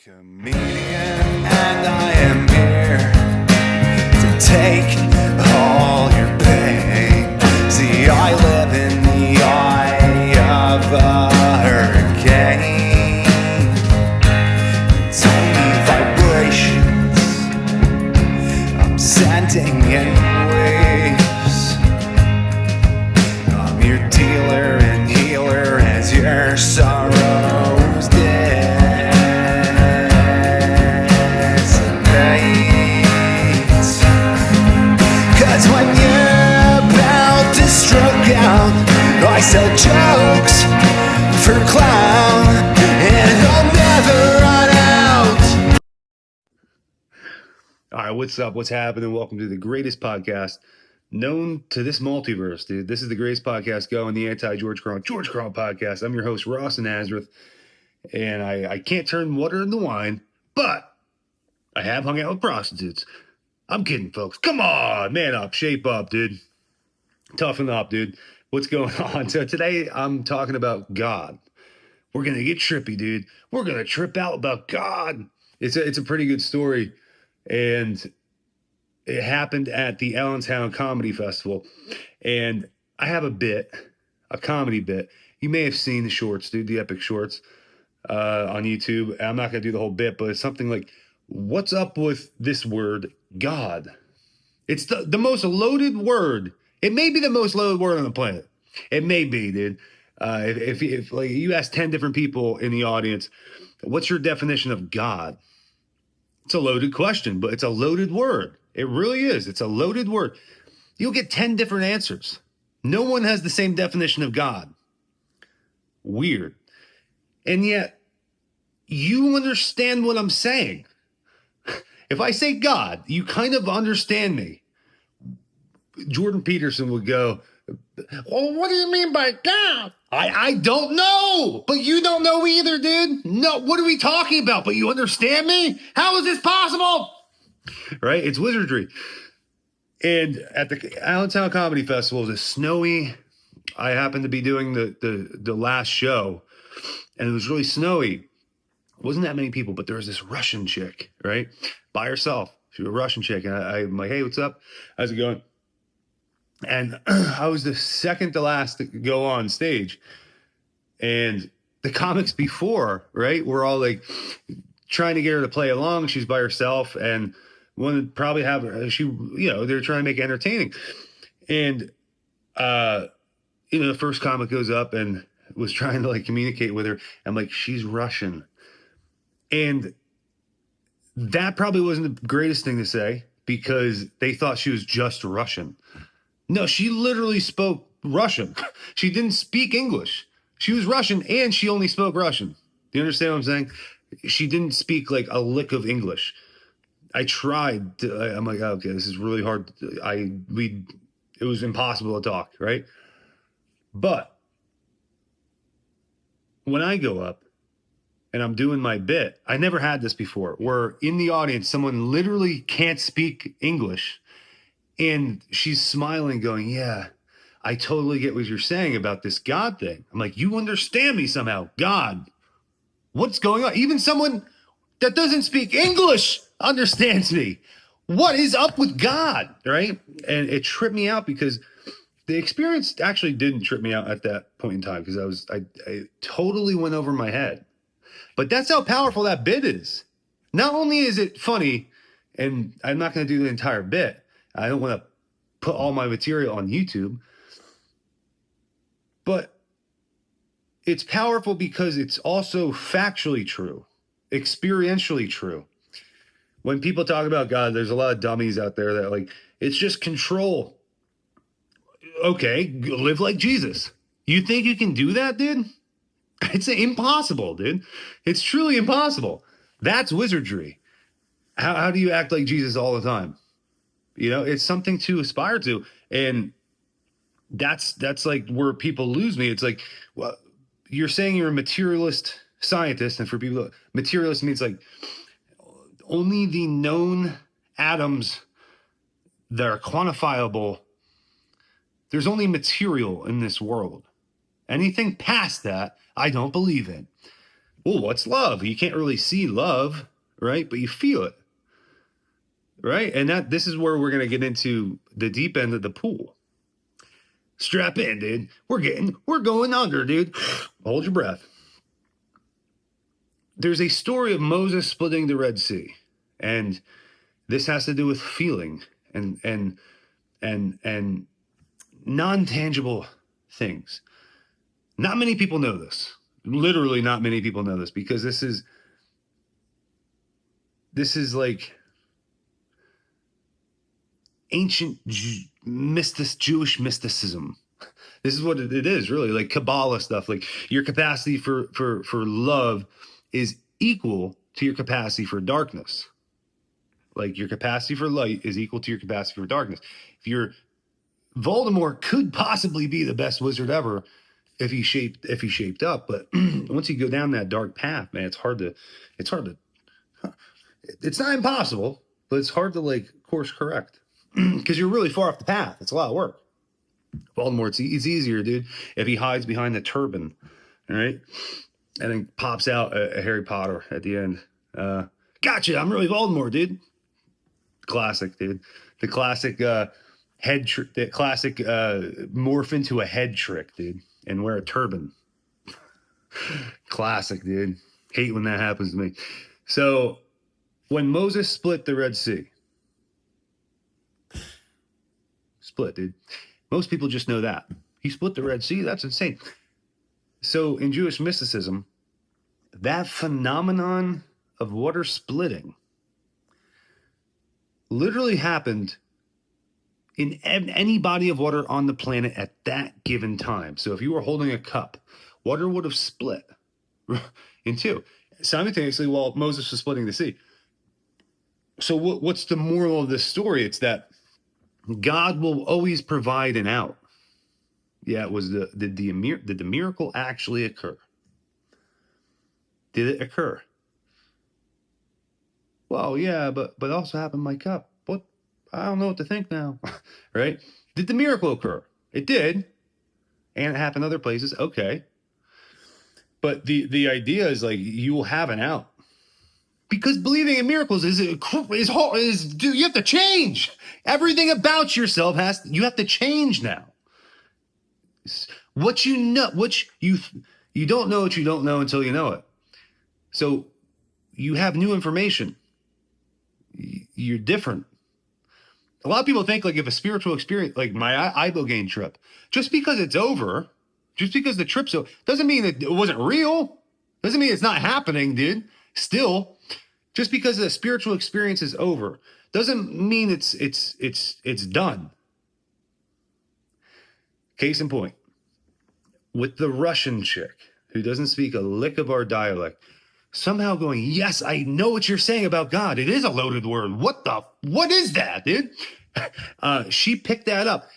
Comedian, and I am here to take all your pain. See, I live in the eye of a hurricane. Tiny vibrations I'm sending in waves. I'm your dealer and healer as your sorrows dissipate. 'Cause when you're about to stroke out, I sell jokes for clown, and I'll never run out. All right, what's up? What's happening? Welcome to the greatest podcast known to this multiverse, dude. This is the greatest podcast going, the anti-George Carlin podcast. I'm your host, Ross in Nazareth, and I can't turn water into wine, but I have hung out with prostitutes. I'm kidding, folks. Come on, man up, shape up, dude. Toughen up, dude. What's going on? So today I'm talking about God. We're going to get trippy, dude. We're going to trip out about God. It's a pretty good story. And it happened at the Allentown Comedy Festival. And I have a comedy bit. You may have seen the shorts, dude, the epic shorts on YouTube. I'm not going to do the whole bit, but it's something like, what's up with this word, God? It's the most loaded word. It may be the most loaded word on the planet. It may be, dude. If like you ask 10 different people in the audience, what's your definition of God? It's a loaded question, but it's a loaded word. It really is. It's a loaded word. You'll get 10 different answers. No one has the same definition of God. Weird. And yet, you understand what I'm saying. If I say God, you kind of understand me. Jordan Peterson would go, well, what do you mean by God? I don't know, but you don't know either, dude. No, what are we talking about? But you understand me? How is this possible? Right? It's wizardry. And at the Allentown Comedy Festival, it was snowy. I happened to be doing the last show, and it was really snowy. It wasn't that many people, but there was this Russian chick, right? By herself. She was a Russian chick. And I'm like, hey, what's up? How's it going? And I was the second to last to go on stage. And the comics before, right, were all like trying to get her to play along. She's by herself and wanted to probably have her, they're trying to make it entertaining. And, the first comic goes up and was trying to like communicate with her. I'm like, she's Russian. And that probably wasn't the greatest thing to say because they thought she was just Russian. No, she literally spoke Russian. She didn't speak English. She was Russian and she only spoke Russian. Do you understand what I'm saying? She didn't speak like a lick of English. I tried. I'm like, okay, this is really hard. It was impossible to talk, right? But when I go up and I'm doing my bit, I never had this before, where in the audience, someone literally can't speak English. And she's smiling, going, yeah, I totally get what you're saying about this God thing. I'm like, you understand me somehow. God, what's going on? Even someone that doesn't speak English understands me. What is up with God, right? And it tripped me out because the experience actually didn't trip me out at that point in time because I totally went over my head. But that's how powerful that bit is. Not only is it funny, and I'm not going to do the entire bit. I don't want to put all my material on YouTube, but it's powerful because it's also factually true, experientially true. When people talk about God, there's a lot of dummies out there that like, it's just control. Okay, live like Jesus. You think you can do that, dude? It's impossible, dude. It's truly impossible. That's wizardry. How do you act like Jesus all the time? It's something to aspire to. And that's like where people lose me. It's like, well, you're saying you're a materialist scientist. And for people, materialist means like only the known atoms that are quantifiable. There's only material in this world. Anything past that, I don't believe in. Well, what's love? You can't really see love, right? But you feel it, right? And this is where we're going to get into the deep end of the pool. Strap in, dude. We're going under, dude. Hold your breath. There's a story of Moses splitting the Red Sea, and this has to do with feeling and non-tangible things. Not many people know this. Literally not many people know this, because this is like ancient Jewish mysticism. This is what it is, really, like Kabbalah stuff. Like, your capacity for love is equal to your capacity for darkness. Like, your capacity for light is equal to your capacity for darkness. Voldemort could possibly be the best wizard ever if he shaped up, but once you go down that dark path, man, it's not impossible, but it's hard to like course correct, because you're really far off the path. It's a lot of work. Voldemort, it's easier, dude, if he hides behind the turban, right? And then pops out a Harry Potter at the end. Gotcha, I'm really Voldemort, dude. Classic, dude. The classic head trick, the classic morph into a head trick, dude, and wear a turban. Classic, dude. Hate when that happens to me. So, when Moses split the Red Sea, dude. Most people just know that. He split the Red Sea. That's insane. So in Jewish mysticism, that phenomenon of water splitting literally happened in any body of water on the planet at that given time. So if you were holding a cup, water would have split in two simultaneously while Moses was splitting the sea. So what's the moral of this story? It's that God will always provide an out. Yeah, it was did the miracle actually occur? Did it occur? Well, yeah, but it also happened in my cup. What? I don't know what to think now. Right? Did the miracle occur? It did. And it happened other places. Okay. But the idea is like, you will have an out. Because believing in miracles is hard. Dude, you have to change. Everything about yourself you have to change now. What you know, you don't know what you don't know until you know it. So you have new information. You're different. A lot of people think like if a spiritual experience, like my ibogaine trip, just because it's over, just because the trip's over, doesn't mean that it wasn't real. Doesn't mean it's not happening, dude. Still, just because the spiritual experience is over, doesn't mean it's done. Case in point, with the Russian chick who doesn't speak a lick of our dialect, somehow going, yes, I know what you're saying about God. It is a loaded word. What is that, dude? She picked that up.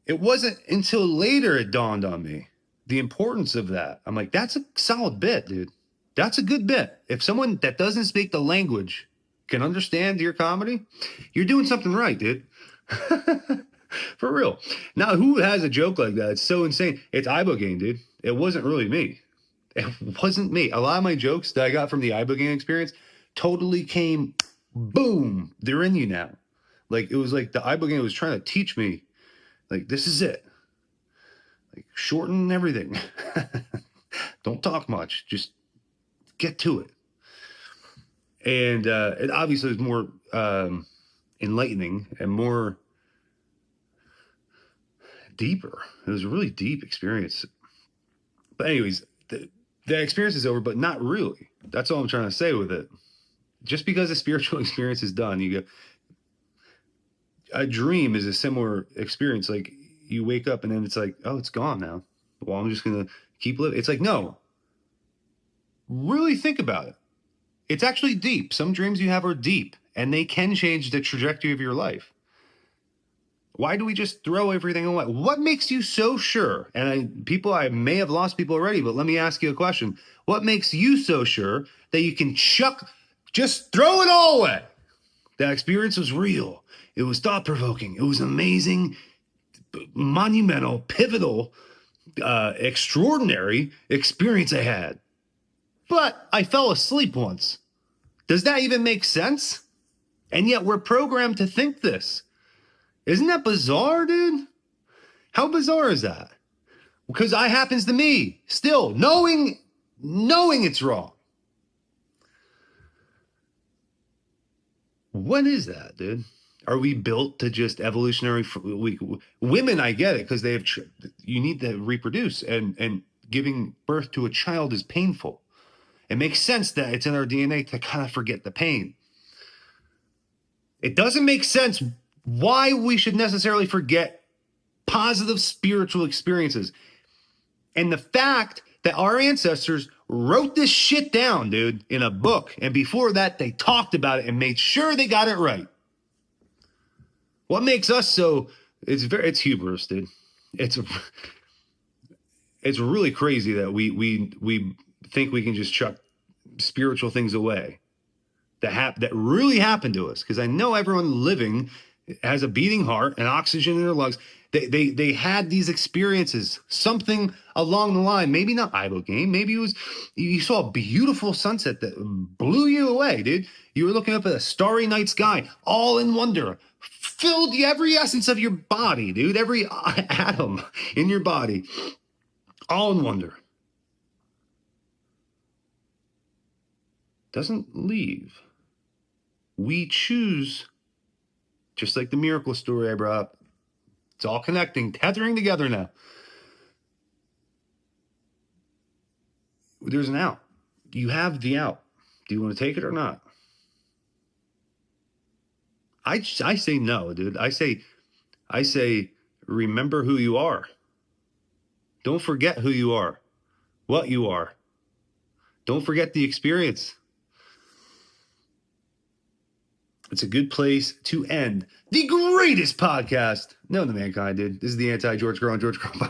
It wasn't until later it dawned on me the importance of that. I'm like, that's a solid bit, dude. That's a good bit. If someone that doesn't speak the language can understand your comedy, you're doing something right, dude. For real. Now, who has a joke like that? It's so insane. It's ibogaine, dude. It wasn't really me. It wasn't me. A lot of my jokes that I got from the ibogaine experience totally came, boom, they're in you now. Like, it was like the ibogaine was trying to teach me, like, this is it. Like, shorten everything. Don't talk much. Just get to it. And it obviously was more enlightening and more deeper. It was a really deep experience. But anyways, the experience is over, but not really. That's all I'm trying to say with it. Just because a spiritual experience is done, you go. A dream is a similar experience. Like, you wake up and then it's like, oh, it's gone now. Well, I'm just going to keep living. It's like, no. Really think about it. It's actually deep. Some dreams you have are deep, and they can change the trajectory of your life. Why do we just throw everything away? What makes you so sure? And I may have lost people already, but let me ask you a question. What makes you so sure that you can just throw it all away? That experience was real. It was thought-provoking. It was amazing, monumental, pivotal, extraordinary experience I had. But I fell asleep once. Does that even make sense? And yet we're programmed to think this. Isn't that bizarre, dude? How bizarre is that? Because it happens to me still, knowing it's wrong. What is that, dude? Are we built to just evolutionary? Women, I get it, because you need to reproduce, and giving birth to a child is painful. It makes sense that it's in our DNA to kind of forget the pain. It doesn't make sense why we should necessarily forget positive spiritual experiences. And the fact that our ancestors wrote this shit down, dude, in a book, and before that they talked about it and made sure they got it right. What makes us so, it's hubris, dude. It's really crazy that we think we can just chuck spiritual things away that really happened to us. Because I know everyone living has a beating heart and oxygen in their lungs. They had these experiences, something along the line, maybe not Ibogaine, maybe it was, you saw a beautiful sunset that blew you away, dude. You were looking up at a starry night sky, all in wonder, filled every essence of your body, dude, every atom in your body, all in wonder. Doesn't leave. We choose, just like the miracle story I brought up. It's all connecting, tethering together now. There's an out. You have the out. Do you want to take it or not? I say no, dude. I say remember who you are. Don't forget who you are, what you are. Don't forget the experience. It's a good place to end the greatest podcast known to mankind, dude. This is the Anti-George Carl and George Carl podcast.